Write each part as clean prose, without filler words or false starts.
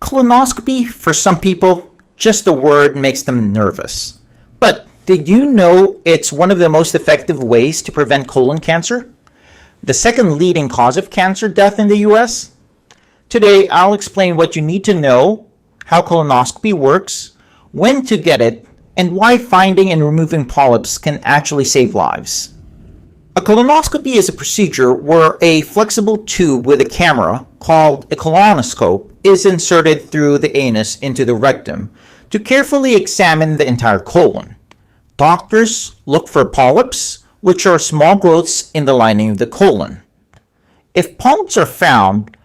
Colonoscopy, for some people, just the word makes them nervous. But did you know it's one of the most effective ways to prevent colon cancer? The second leading cause of cancer death in the US? Today, I'll explain what you need to know, how colonoscopy works, when to get it, and why finding and removing polyps can actually save lives. A colonoscopy is a procedure where a flexible tube with a camera, called a colonoscope, is inserted through the anus into the rectum to carefully examine the entire colon. Doctors look for polyps, which are small growths in the lining of the colon. If polyps are found,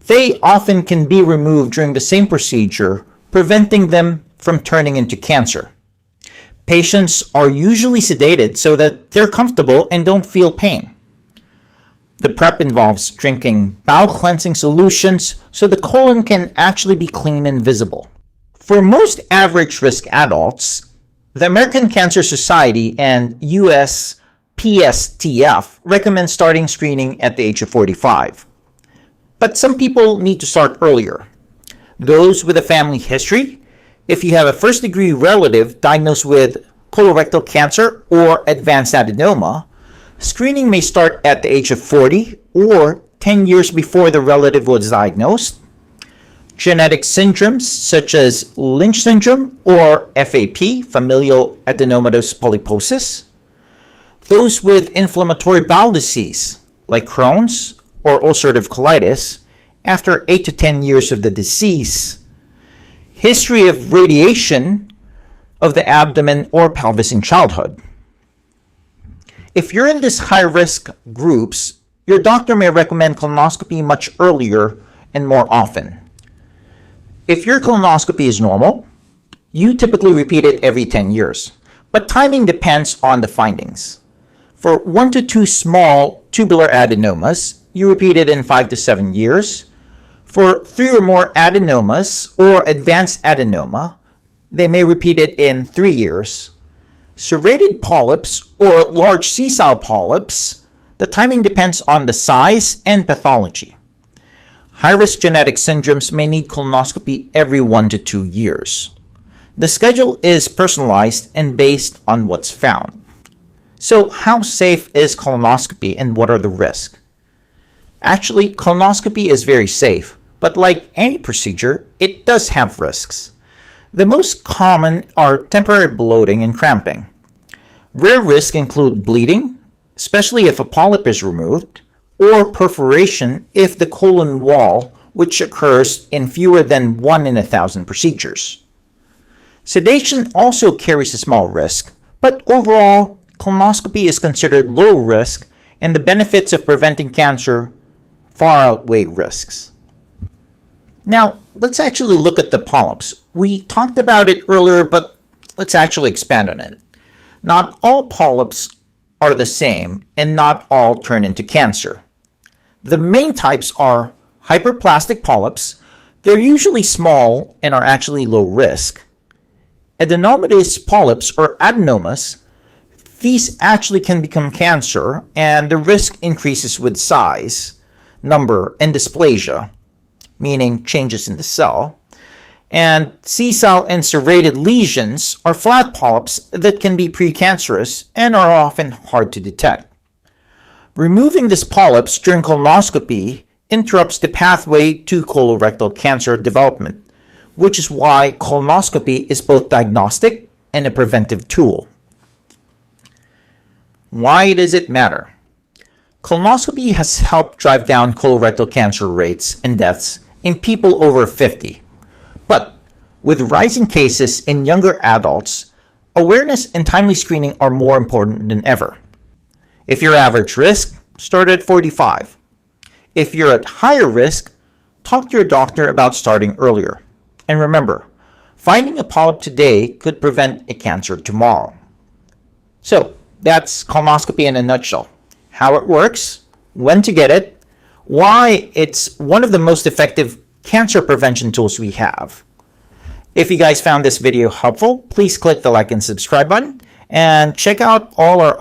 they often can be removed during the same procedure, preventing them from turning into cancer. Patients are usually sedated so that they're comfortable and don't feel pain. The prep involves drinking bowel cleansing solutions so the colon can actually be clean and visible. For most average risk adults, the American Cancer Society and US PSTF recommend starting screening at the age of 45. But some people need to start earlier. Those with a family history, if you have a first-degree relative diagnosed with colorectal cancer or advanced adenoma, screening may start at the age of 40 or 10 years before the relative was diagnosed. Genetic syndromes such as Lynch syndrome or FAP, familial adenomatous polyposis. Those with inflammatory bowel disease like Crohn's or ulcerative colitis after 8 to 10 years of the disease. History of radiation of the abdomen or pelvis in childhood. If you're in these high-risk groups, your doctor may recommend colonoscopy much earlier and more often. If your colonoscopy is normal, you typically repeat it every 10 years, but timing depends on the findings. For 1 to 2 small tubular adenomas, you repeat it in 5 to 7 years. For 3 or more adenomas or advanced adenoma, they may repeat it in 3 years. Serrated polyps or large sessile polyps, the timing depends on the size and pathology. High-risk genetic syndromes may need colonoscopy every 1 to 2 years. The schedule is personalized and based on what's found. So how safe is colonoscopy and what are the risks? Actually, colonoscopy is very safe, but like any procedure, it does have risks. The most common are temporary bloating and cramping. Rare risks include bleeding, especially if a polyp is removed, or perforation if the colon wall, which occurs in fewer than 1 in 1,000 procedures. Sedation also carries a small risk, but overall, colonoscopy is considered low risk and the benefits of preventing cancer far outweigh risks. Now, let's actually look at the polyps. We talked about it earlier, but let's actually expand on it. Not all polyps are the same, and not all turn into cancer. The main types are hyperplastic polyps. They're usually small and are actually low risk. Adenomatous polyps or adenomas, these actually can become cancer, and the risk increases with size, number, and dysplasia, meaning changes in the cell. And sessile and serrated lesions are flat polyps that can be precancerous and are often hard to detect. Removing these polyps during colonoscopy interrupts the pathway to colorectal cancer development, which is why colonoscopy is both diagnostic and a preventive tool. Why does it matter? Colonoscopy has helped drive down colorectal cancer rates and deaths in people over 50. But with rising cases in younger adults, awareness and timely screening are more important than ever. If you're average risk, start at 45. If you're at higher risk, talk to your doctor about starting earlier. And remember, finding a polyp today could prevent a cancer tomorrow. So, that's colonoscopy in a nutshell. How it works, when to get it, why it's one of the most effective cancer prevention tools we have. If you guys found this video helpful, please click the like and subscribe button and check out all our